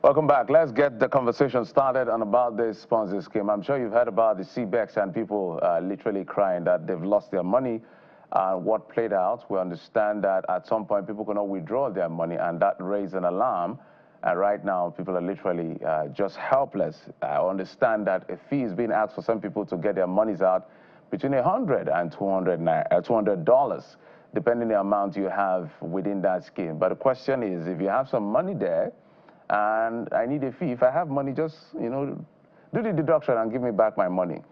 Welcome back. Let's get the conversation started on about this Ponzi scheme. I'm sure you've heard about the CBEX and people literally crying that they've lost their money. What played out, we understand that at some point people could not withdraw their money, and that raised an alarm. And right now, people are literally just helpless. I understand that a fee is being asked for some people to get their monies out between $100 and $200, depending on the amount you have within that scheme. But the question is, if you have some money there, and I need a fee. If I have money, just, do the deduction and give me back my money.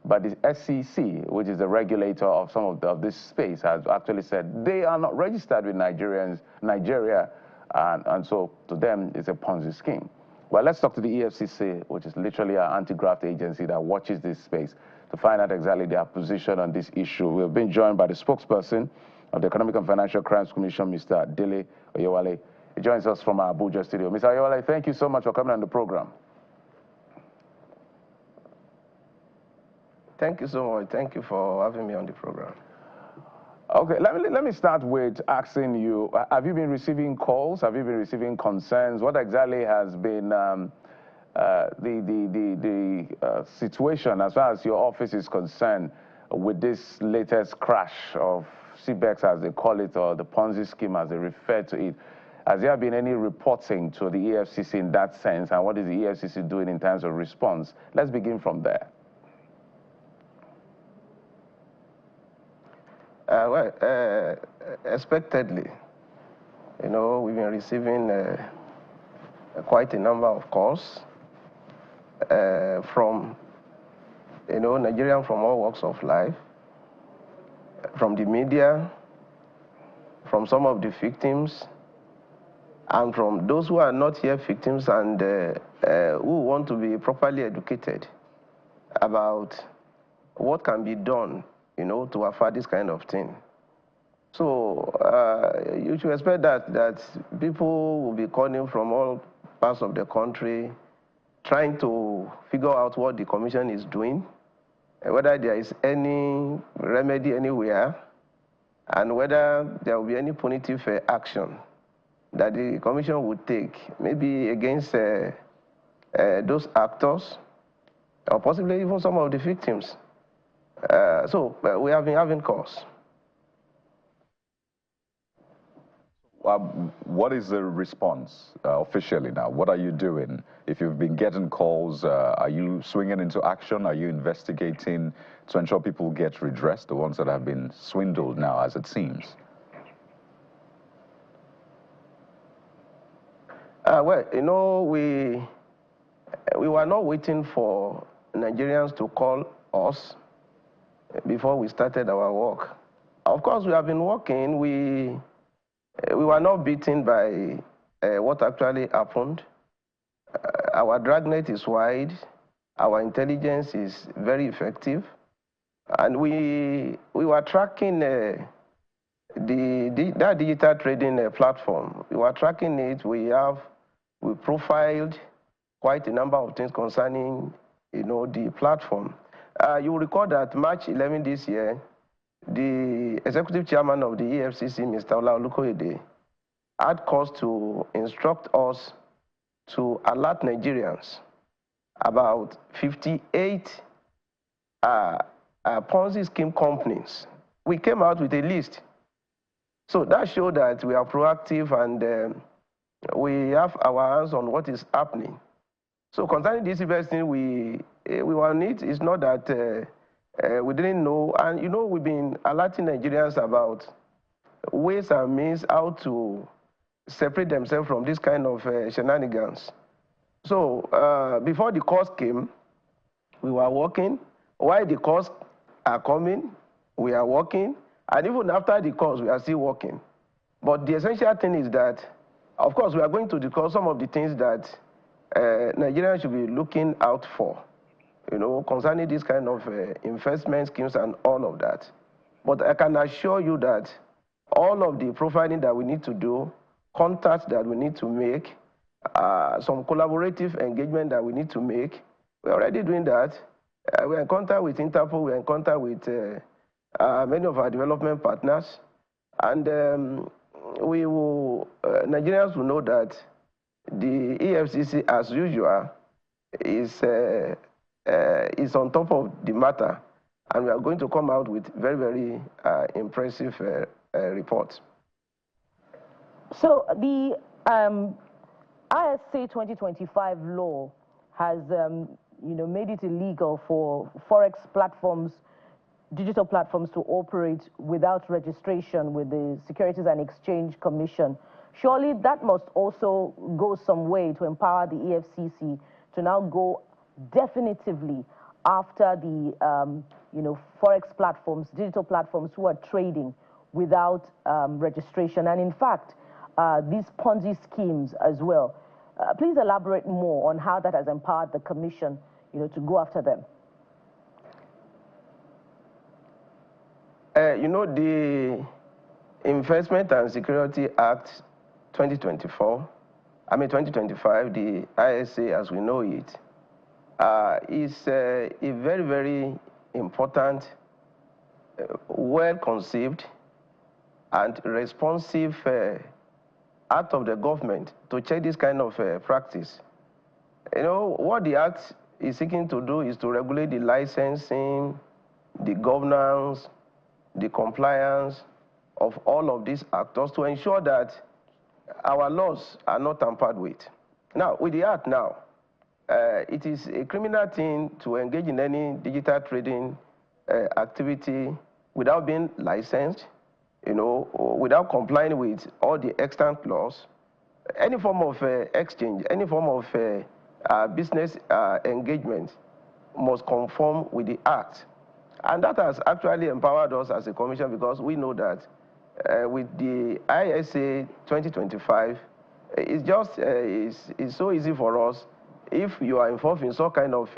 But the SEC, which is the regulator of some of this space, has actually said they are not registered with Nigeria, and so to them, it's a Ponzi scheme. Well, let's talk to the EFCC, which is literally an anti-graft agency that watches this space, to find out exactly their position on this issue. We've been joined by the spokesperson of the Economic and Financial Crimes Commission, Mr. Dele Oyewale. He joins us from our Abuja studio. Mr. Oyewale, thank you so much for coming on the program. Thank you so much. Thank you for having me on the program. Okay, let me start with asking you, have you been receiving calls? Have you been receiving concerns? What exactly has been the situation as far as your office is concerned with this latest crash of CBEX, as they call it, or the Ponzi scheme as they refer to it? Has there been any reporting to the EFCC in that sense, and what is the EFCC doing in terms of response? Let's begin from there. Expectedly, we've been receiving quite a number of calls from, Nigerians from all walks of life, from the media, from some of the victims, and from those who are not yet victims and who want to be properly educated about what can be done, to avoid this kind of thing. So you should expect that people will be calling from all parts of the country, trying to figure out what the Commission is doing, whether there is any remedy anywhere, and whether there will be any punitive action that the Commission would take, maybe against those actors, or possibly even some of the victims. So we have been having calls. What is the response officially now? What are you doing? If you've been getting calls, are you swinging into action? Are you investigating to ensure people get redressed, the ones that have been swindled now, as it seems? Well, we were not waiting for Nigerians to call us before we started our work. Of course, we have been working. We were not beaten by what actually happened. Our dragnet is wide. Our intelligence is very effective. And we were tracking that digital trading platform. We were tracking it. We profiled quite a number of things concerning, the platform. You will recall that March 11 this year, the executive chairman of the EFCC, Mr. Olukoyede, had cause to instruct us to alert Nigerians about 58 Ponzi scheme companies. We came out with a list. So that showed that we are proactive and we have our hands on what is happening. So concerning this investing, we were on it. It's not that we didn't know. And, we've been alerting Nigerians about ways and means how to separate themselves from this kind of shenanigans. So before the calls came, we were working. While the calls are coming, we are working. And even after the calls, we are still working. But the essential thing is that, of course, we are going to discuss some of the things that Nigerians should be looking out for, concerning this kind of investment schemes and all of that. But I can assure you that all of the profiling that we need to do, contacts that we need to make, some collaborative engagement that we need to make, we're already doing that. We're in contact with INTERPOL, we're in contact with many of our development partners, and Nigerians will know that the EFCC, as usual, is on top of the matter, and we are going to come out with very, very impressive reports. So the ISA 2025 law has, made it illegal for forex platforms, digital platforms, to operate without registration with the Securities and Exchange Commission. Surely that must also go some way to empower the EFCC to now go definitively after the, forex platforms, digital platforms who are trading without registration. And in fact, these Ponzi schemes as well. Please elaborate more on how that has empowered the Commission, to go after them. The Investment and Security Act 2025, the ISA as we know it, is a very, very important, well-conceived and responsive act of the government to check this kind of practice. What the act is seeking to do is to regulate the licensing, the governance, the compliance of all of these actors to ensure that our laws are not tampered with. Now, with the act now, it is a criminal thing to engage in any digital trading activity without being licensed, without complying with all the extant laws. Any form of exchange, any form of business engagement must conform with the act. And that has actually empowered us as a commission, because we know that with the ISA 2025, it's just it's so easy for us. If you are involved in some kind of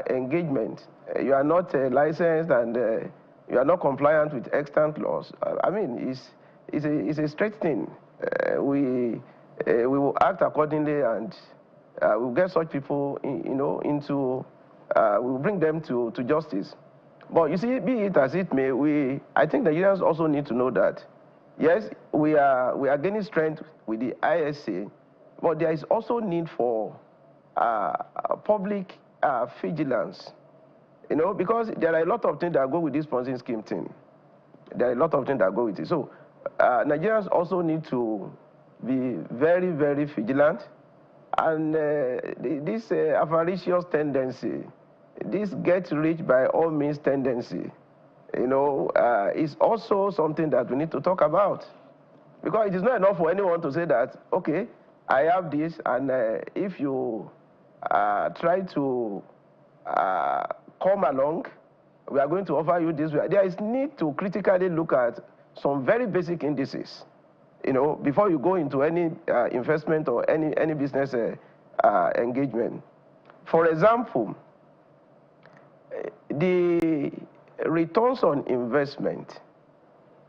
engagement, you are not licensed and you are not compliant with extant laws. I mean, it's a straight thing. We will act accordingly, and we will get such people, we will bring them to justice. But you see, be it as it may, I think the Nigerians also need to know that, yes, we are gaining strength with the ISA, but there is also need for public vigilance, because there are a lot of things that go with this Ponzi scheme thing. There are a lot of things that go with it. So Nigerians also need to be very, very vigilant. And this avaricious tendency, this get rich by all means tendency, is also something that we need to talk about. Because it is not enough for anyone to say that, okay, I have this, and if you try to come along, we are going to offer you this. There is need to critically look at some very basic indices, before you go into any investment or any business engagement. For example, the returns on investment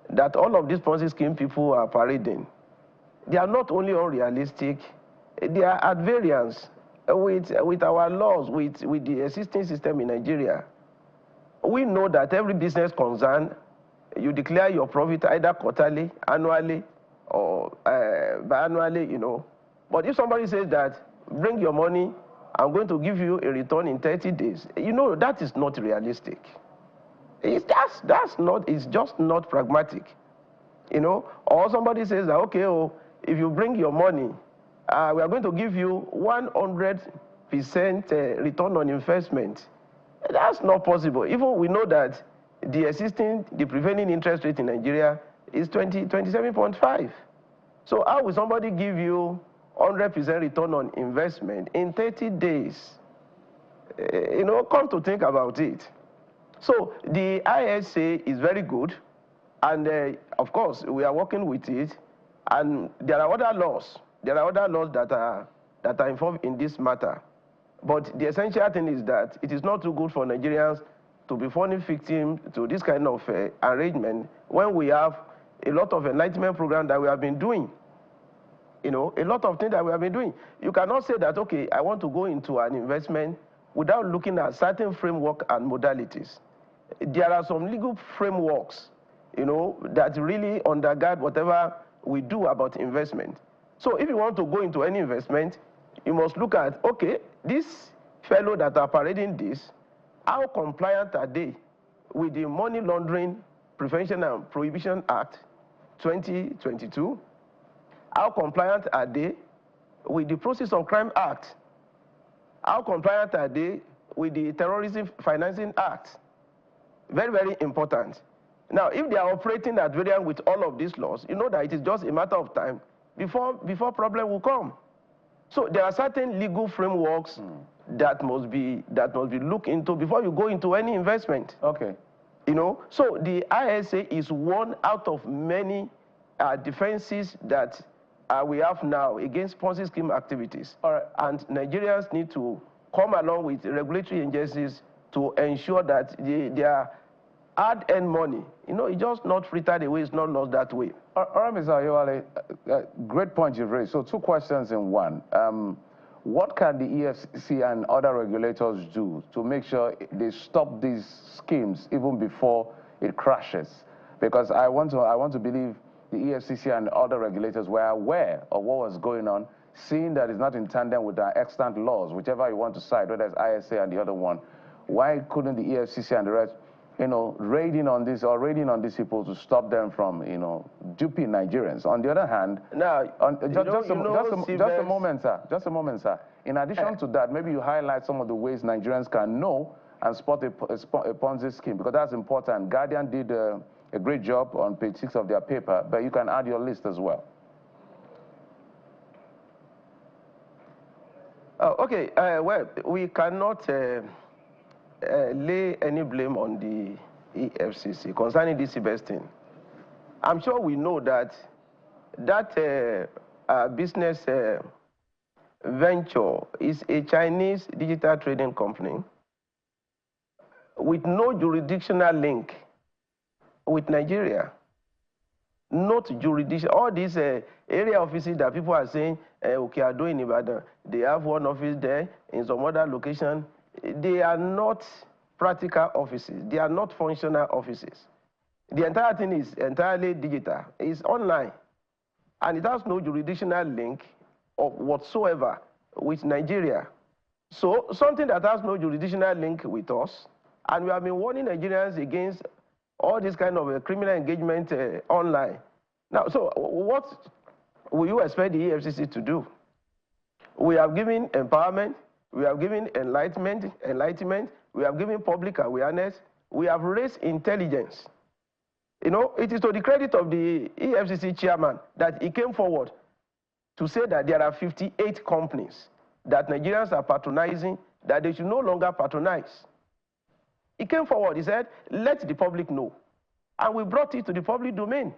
that all of these Ponzi scheme people are parading, they are not only unrealistic, they are at variance with our laws, with the existing system in Nigeria. We know that every business concern, you declare your profit either quarterly, annually, or biannually, But if somebody says that, bring your money, I'm going to give you a return in 30 days, that is not realistic. It's just not pragmatic, Or somebody says that, okay, if you bring your money, we are going to give you 100% return on investment. That's not possible. Even we know that the prevailing interest rate in Nigeria is 27.5. So how will somebody give you 100% return on investment in 30 days? Come to think about it. So the ISA is very good, and of course we are working with it. And there are other laws. There are other laws that are involved in this matter. But the essential thing is that it is not too good for Nigerians to be falling victim to this kind of arrangement when we have a lot of enlightenment programs that we have been doing. A lot of things that we have been doing. You cannot say that, okay, I want to go into an investment without looking at certain framework and modalities. There are some legal frameworks, that really undergird whatever we do about investment. So if you want to go into any investment, you must look at, okay, this fellow that are parading this, how compliant are they with the Money Laundering Prevention and Prohibition Act 2022? How compliant are they with the Process of Crime Act? How compliant are they with the Terrorism Financing Act? Very, very important. Now, if they are operating at variance with all of these laws, you know that it is just a matter of time before problem will come. So there are certain legal frameworks that must be looked into before you go into any investment. Okay. You know, so the ISA is one out of many defenses that we have now against Ponzi scheme activities. All right. And Nigerians need to come along with regulatory agencies to ensure that their hard-earned money, you know, it's just not frittered away, it's not lost that way. All right, Mr. Ayewale, great point you've raised. So 2 questions in one. What can the EFCC and other regulators do to make sure they stop these schemes even before it crashes? Because I want to believe the EFCC and other regulators were aware of what was going on, seeing that it's not in tandem with our extant laws, whichever you want to cite, whether it's ISA and the other one. Why couldn't the EFCC and the rest, you know, raiding on these people to stop them from, you know, duping Nigerians? On the other hand, now, just a moment, sir. In addition to that, maybe you highlight some of the ways Nigerians can know and spot a Ponzi scheme, because that's important. Guardian did a great job on page 6 of their paper, but you can add your list as well. Okay, well, we cannot lay any blame on the EFCC concerning this CBEX thing. I'm sure we know that business venture is a Chinese digital trading company with no jurisdictional link with Nigeria. Not jurisdiction. All these area offices that people are saying, okay, are doing Ibadan, they have one office there in some other location. They are not practical offices. They are not functional offices. The entire thing is entirely digital. It's online. And it has no jurisdictional link of whatsoever with Nigeria. So something that has no jurisdictional link with us, and we have been warning Nigerians against all this kind of criminal engagement online. Now, so what will you expect the EFCC to do? We have given empowerment, we have given enlightenment, we have given public awareness, we have raised intelligence. You know, it is to the credit of the EFCC chairman that he came forward to say that there are 58 companies that Nigerians are patronizing, that they should no longer patronize. He came forward, he said, let the public know. And we brought it to the public domain.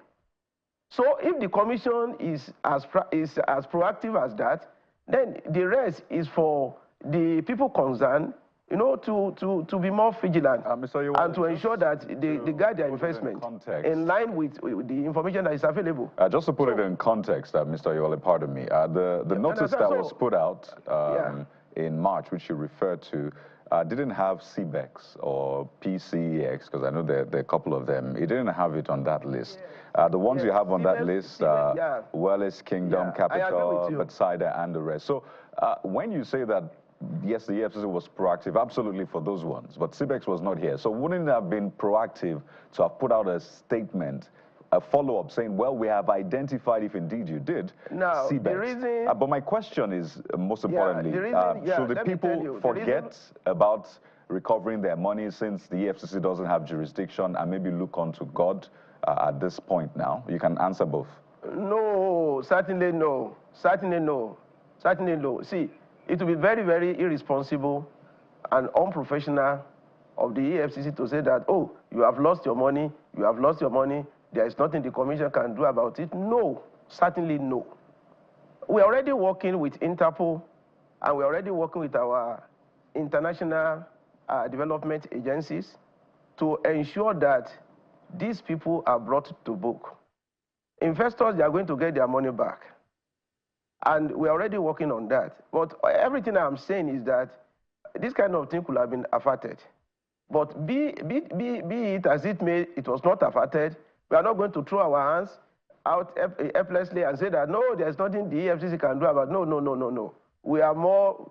So if the commission is as proactive as that, then the rest is for the people concerned, you know, to be more vigilant and to ensure that they guide their investment in line with the information that is available. Just to put it in context, Mr. Ayewale, pardon me, the notice that was put out in March, which you referred to, didn't have CBEX or PCEX, because I know there are a couple of them. It didn't have it on that list. The ones you have on that list are Wellness, Kingdom, Capital, Bethsaida, and the rest. So when you say that, yes, the EFCC was proactive, absolutely for those ones, but CBEX was not here. So wouldn't it have been proactive to have put out a statement, a follow-up saying, well, we have identified, if indeed you did, CBEX. But my question is, most importantly, should the people forget about recovering their money since the EFCC doesn't have jurisdiction and maybe look onto God at this point now? You can answer both. No, certainly no. Certainly no. Certainly no. See, it would be very, very irresponsible and unprofessional of the EFCC to say that, oh, you have lost your money, you have lost your money, there is nothing the commission can do about it. No, certainly no. We're already working with INTERPOL, and we're already working with our international development agencies to ensure that these people are brought to book. Investors, they are going to get their money back. And we're already working on that. But everything I'm saying is that this kind of thing could have been averted. But be it as it may, it was not averted. We are not going to throw our hands out helplessly and say that, no, there's nothing the EFCC can do about it. No, no, no, no, no. We are more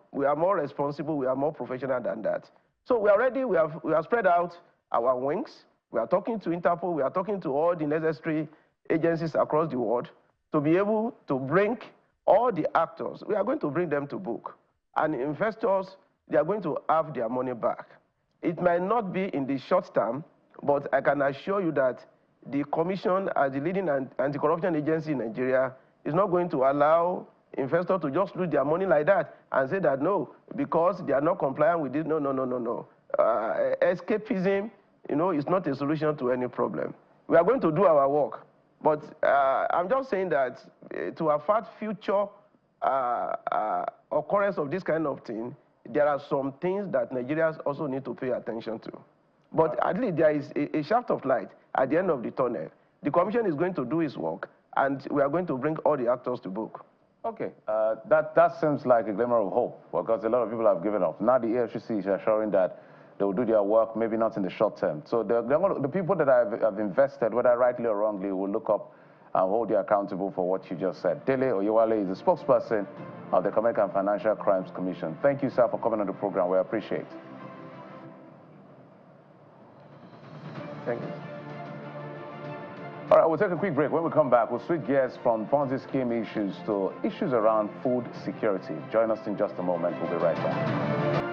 responsible, we are more professional than that. So we are ready, we have spread out our wings. We are talking to Interpol, we are talking to all the necessary agencies across the world to be able to bring all the actors, we are going to bring them to book. And investors, they are going to have their money back. It might not be in the short term, but I can assure you that the Commission, as the leading anti-corruption agency in Nigeria, is not going to allow investors to just lose their money like that and say that, no, because they are not compliant with this, no, no, no, no, no. Escapism, is not a solution to any problem. We are going to do our work. But I'm just saying that to avert future occurrence of this kind of thing, there are some things that Nigerians also need to pay attention to. But at least there is a shaft of light at the end of the tunnel. The Commission is going to do its work, and we are going to bring all the actors to book. Okay, that seems like a glimmer of hope, because a lot of people have given up. Now the EFCC is assuring that they will do their work, maybe not in the short term. So the people that have invested, whether rightly or wrongly, will look up and hold you accountable for what you just said. Dele Oyewale is the spokesperson of the American Financial Crimes Commission. Thank you, sir, for coming on the program. We appreciate it. Thank you. All right, we'll take a quick break. When we come back, we'll switch gears from Ponzi scheme issues to issues around food security. Join us in just a moment. We'll be right back.